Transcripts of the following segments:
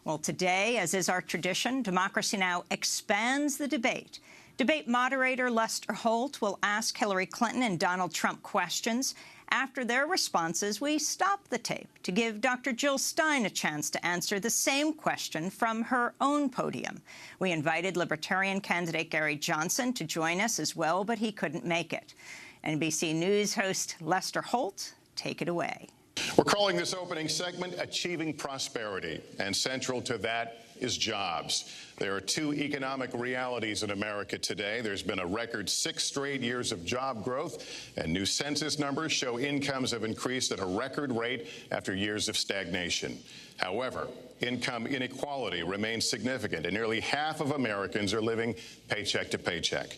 Well, today, as is our tradition, Democracy Now! Expands the debate. Debate moderator Lester Holt will ask Hillary Clinton and Donald Trump questions. After their responses, we stop the tape to give Dr. Jill Stein a chance to answer the same question from her own podium. We invited Libertarian candidate Gary Johnson to join us as well, but he couldn't make it. NBC News host Lester Holt, take it away. We're calling this opening segment Achieving Prosperity, and central to that is jobs. There are two economic realities in America today. There's been a record 6 straight years of job growth, and new census numbers show incomes have increased at a record rate after years of stagnation. However, income inequality remains significant, and nearly half of Americans are living paycheck to paycheck.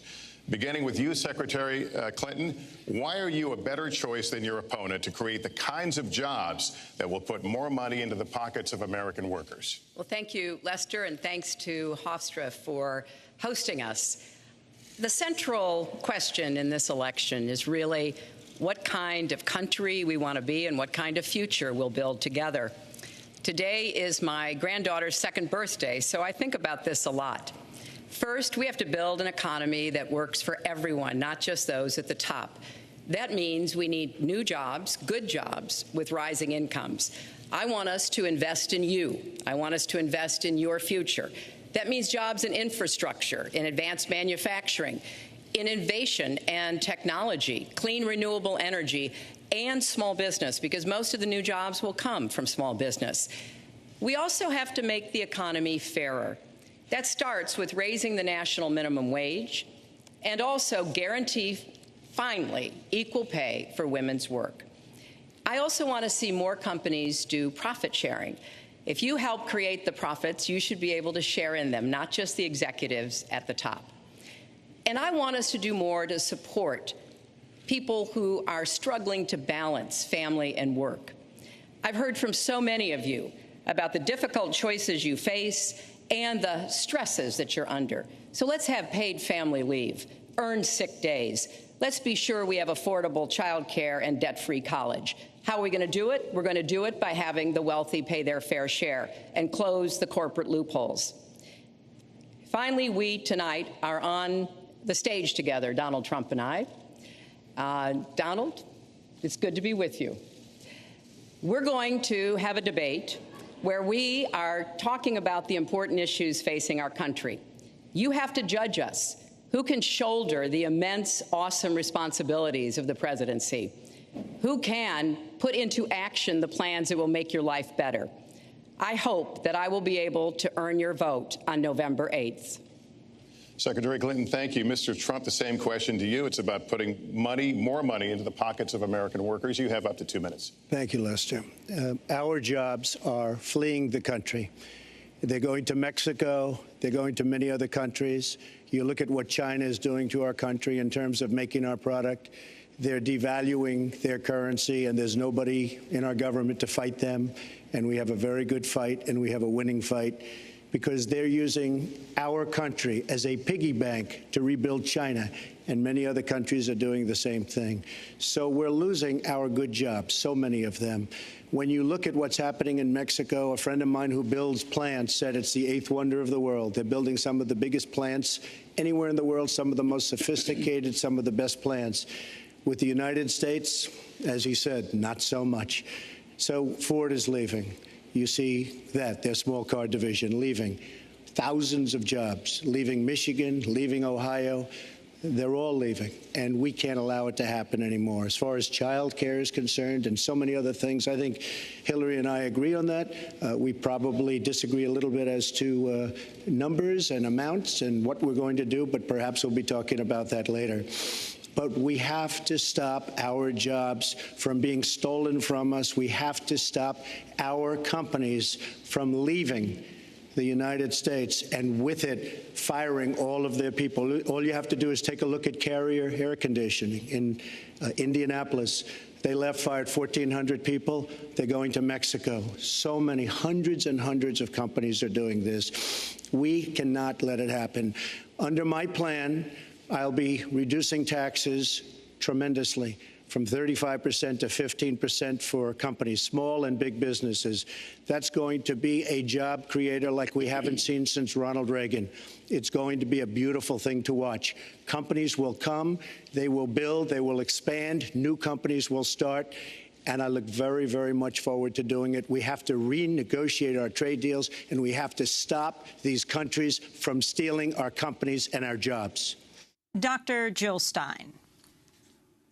Beginning with you, Secretary Clinton, why are you a better choice than your opponent to create the kinds of jobs that will put more money into the pockets of American workers? Well, thank you, Lester, and thanks to Hofstra for hosting us. The central question in this election is really what kind of country we want to be and what kind of future we'll build together. Today is my granddaughter's 2nd birthday, so I think about this a lot. First, we have to build an economy that works for everyone, not just those at the top. That means we need new jobs, good jobs, with rising incomes. I want us to invest in you. I want us to invest in your future. That means jobs in infrastructure, in advanced manufacturing, in innovation and technology, clean renewable energy, and small business, because most of the new jobs will come from small business. We also have to make the economy fairer. That starts with raising the national minimum wage and also guarantee, finally, equal pay for women's work. I also want to see more companies do profit sharing. If you help create the profits, you should be able to share in them, not just the executives at the top. And I want us to do more to support people who are struggling to balance family and work. I've heard from so many of you about the difficult choices you face and the stresses that you're under. So let's have paid family leave, earned sick days. Let's be sure we have affordable child care and debt-free college. How are we going to do it? We're going to do it by having the wealthy pay their fair share and close the corporate loopholes. Finally, we tonight are on the stage together, Donald Trump and I. Donald, it's good to be with you. We're going to have a debate where we are talking about the important issues facing our country. You have to judge us. Who can shoulder the immense, awesome responsibilities of the presidency? Who can put into action the plans that will make your life better? I hope that I will be able to earn your vote on November 8th. Secretary Clinton, thank you. Mr. Trump, the same question to you. It's about putting more money into the pockets of American workers. You have up to 2 minutes. Thank you, Lester. Our jobs are fleeing the country. They're going to Mexico. They're going to many other countries. You look at what China is doing to our country in terms of making our product. They're devaluing their currency, and there's nobody in our government to fight them. And we have a very good fight, and we have a winning fight, because they're using our country as a piggy bank to rebuild China, and many other countries are doing the same thing. So we're losing our good jobs, so many of them. When you look at what's happening in Mexico, a friend of mine who builds plants said it's the 8th wonder of the world. They're building some of the biggest plants anywhere in the world, some of the most sophisticated, some of the best plants. With the United States, as he said, not so much. So Ford is leaving. You see that, their small car division leaving. Thousands of jobs, leaving Michigan, leaving Ohio. They're all leaving, and we can't allow it to happen anymore. As far as child care is concerned and so many other things, I think Hillary and I agree on that. We probably disagree a little bit as to numbers and amounts and what we're going to do, but perhaps we'll be talking about that later. But we have to stop our jobs from being stolen from us. We have to stop our companies from leaving the United States, and with it, firing all of their people. All you have to do is take a look at Carrier Air Conditioning in Indianapolis. They fired 1,400 people. They're going to Mexico. So many, hundreds and hundreds of companies are doing this. We cannot let it happen. Under my plan, I'll be reducing taxes tremendously from 35% to 15% for companies, small and big businesses. That's going to be a job creator like we haven't seen since Ronald Reagan. It's going to be a beautiful thing to watch. Companies will come, they will build, they will expand, new companies will start. And I look very, very much forward to doing it. We have to renegotiate our trade deals, and we have to stop these countries from stealing our companies and our jobs. Dr. Jill Stein.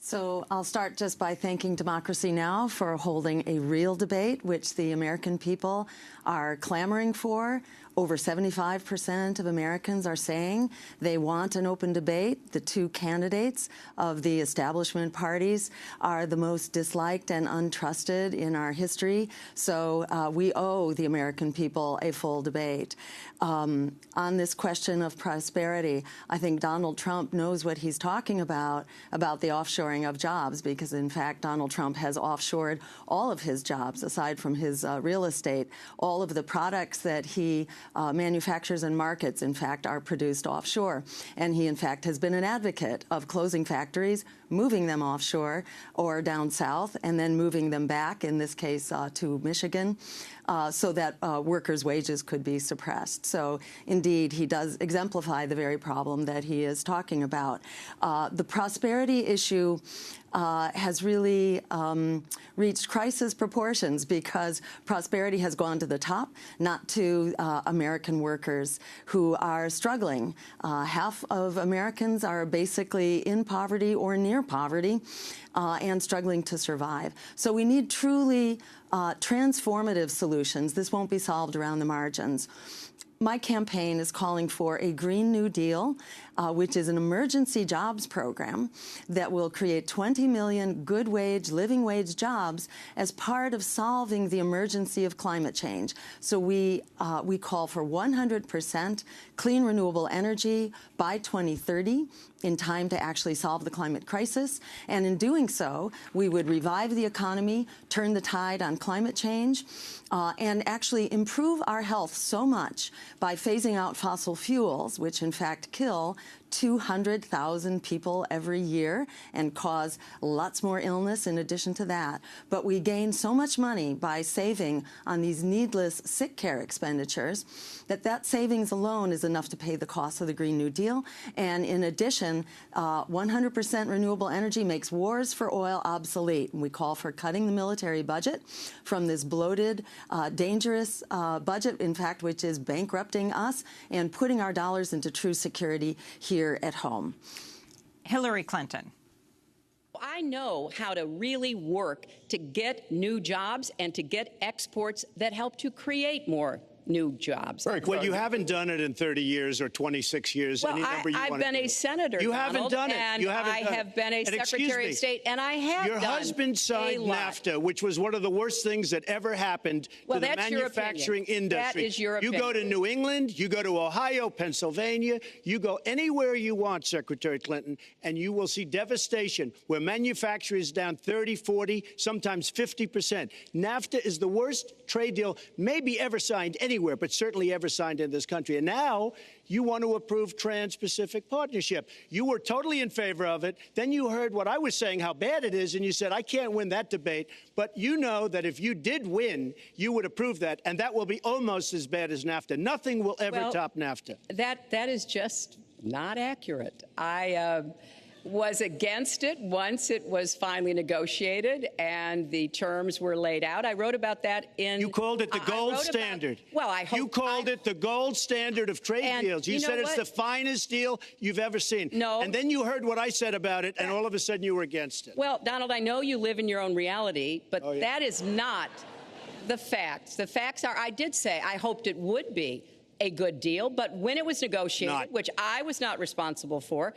So I'll start just by thanking Democracy Now! For holding a real debate, which the American people are clamoring for. Over 75% of Americans are saying they want an open debate. The two candidates of the establishment parties are the most disliked and untrusted in our history. So we owe the American people a full debate. On this question of prosperity, I think Donald Trump knows what he's talking about the offshoring of jobs, because, in fact, Donald Trump has offshored all of his jobs, aside from his real estate. All of the products that he manufactures and markets, in fact, are produced offshore. And he, in fact, has been an advocate of closing factories, moving them offshore or down south, and then moving them back, in this case, to Michigan, so that workers' wages could be suppressed. So, indeed, he does exemplify the very problem that he is talking about. The prosperity issue has really reached crisis proportions, because prosperity has gone to the top, not to American workers who are struggling. Half of Americans are basically in poverty or near poverty and struggling to survive. So we need truly transformative solutions. This won't be solved around the margins. My campaign is calling for a Green New Deal, which is an emergency jobs program that will create 20 million good wage, living wage jobs as part of solving the emergency of climate change. So we call for 100% clean renewable energy by 2030, in time to actually solve the climate crisis. And in doing so, we would revive the economy, turn the tide on climate change, and actually improve our health so much by phasing out fossil fuels, which in fact kill 200,000 people every year and cause lots more illness in addition to that. But we gain so much money by saving on these needless sick care expenditures that savings alone is enough to pay the cost of the Green New Deal. And in addition, 100% renewable energy makes wars for oil obsolete. And we call for cutting the military budget from this bloated, dangerous budget, in fact, which is bankrupting us, and putting our dollars into true security here at home. Hillary Clinton. I know how to really work to get new jobs and to get exports that help to create more new jobs. Well, you haven't done it in 30 years or 26 years. Well, any number you I've been a senator, You Donald, haven't done it. And you haven't I done have it. been a Secretary of State, and I have Your done husband signed NAFTA, which was one of the worst things that ever happened to the manufacturing industry. That is your opinion. You go to New England, you go to Ohio, Pennsylvania, you go anywhere you want, Secretary Clinton, and you will see devastation where manufacturing is down 30, 40, sometimes 50%. NAFTA is the worst trade deal maybe ever signed anywhere, but certainly ever signed in this country. And now you want to approve Trans-Pacific Partnership. You were totally in favor of it. Then you heard what I was saying, how bad it is, and you said, I can't win that debate. But you know that if you did win, you would approve that, and that will be almost as bad as NAFTA. Nothing will ever top NAFTA. That is just not accurate. I was against it once it was finally negotiated and the terms were laid out. I wrote about that in... You called it the gold standard. Well, I hope... You called it the gold standard of trade deals. You said it's the finest deal you've ever seen. No. And then you heard what I said about it, and all of a sudden you were against it. Well, Donald, I know you live in your own reality, but that is not the facts. The facts are, I did say I hoped it would be a good deal, but when it was negotiated, which I was not responsible for,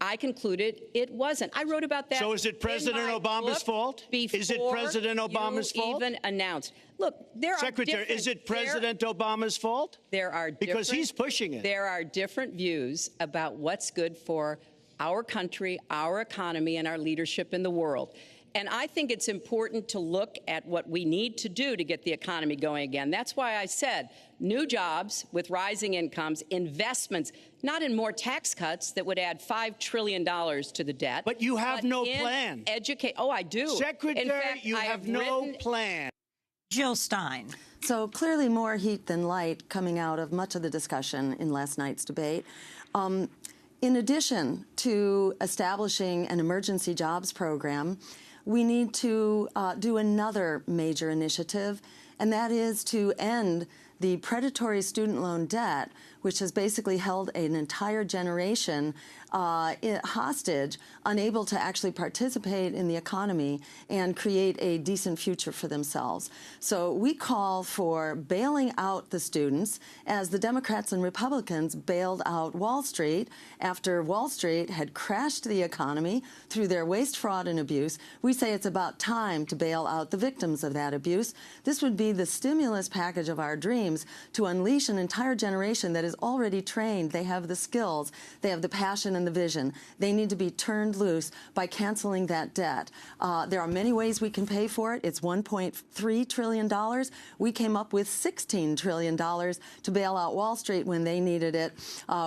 I concluded it wasn't. I wrote about that. So is it President Obama's fault? Is it President Obama's fault? Even announced. Look, there Secretary, is it President Obama's fault? There are because he's pushing it. There are different views about what's good for our country, our economy, and our leadership in the world. And I think it's important to look at what we need to do to get the economy going again. That's why I said new jobs with rising incomes, investments, not in more tax cuts that would add $5 trillion to the debt. But you have no plan. Oh, I do. Secretary, in fact, you have no plan. Jill Stein. So clearly more heat than light coming out of much of the discussion in last night's debate. In addition to establishing an emergency jobs program, we need to do another major initiative, and that is to end the predatory student loan debt, which has basically held an entire generation hostage, unable to actually participate in the economy and create a decent future for themselves. So we call for bailing out the students as the Democrats and Republicans bailed out Wall Street after Wall Street had crashed the economy through their waste, fraud, and abuse. We say it's about time to bail out the victims of that abuse. This would be the stimulus package of our dreams to unleash an entire generation that is already trained. They have the skills, they have the passion and the vision. They need to be turned loose by canceling that debt. There are many ways we can pay for it. It's $1.3 trillion. We came up with $16 trillion to bail out Wall Street when they needed it.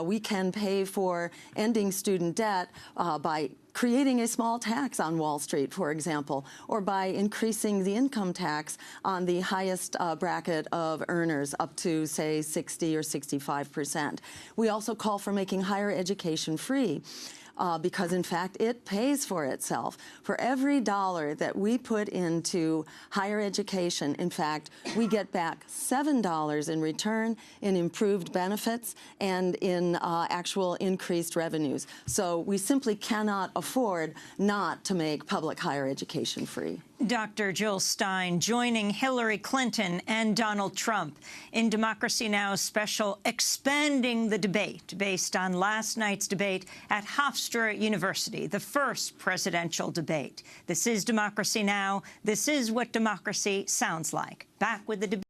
We can pay for ending student debt by creating a small tax on Wall Street, for example, or by increasing the income tax on the highest bracket of earners up to, say, 60 or 65%. We also call for making higher education free. Because, in fact, it pays for itself. For every dollar that we put into higher education, in fact, we get back $7 in return in improved benefits and in actual increased revenues. So we simply cannot afford not to make public higher education free. Dr. Jill Stein joining Hillary Clinton and Donald Trump in Democracy Now!'s special Expanding the Debate, based on last night's debate at Hofstra University, the first presidential debate. This is Democracy Now! This is what democracy sounds like. Back with the debate.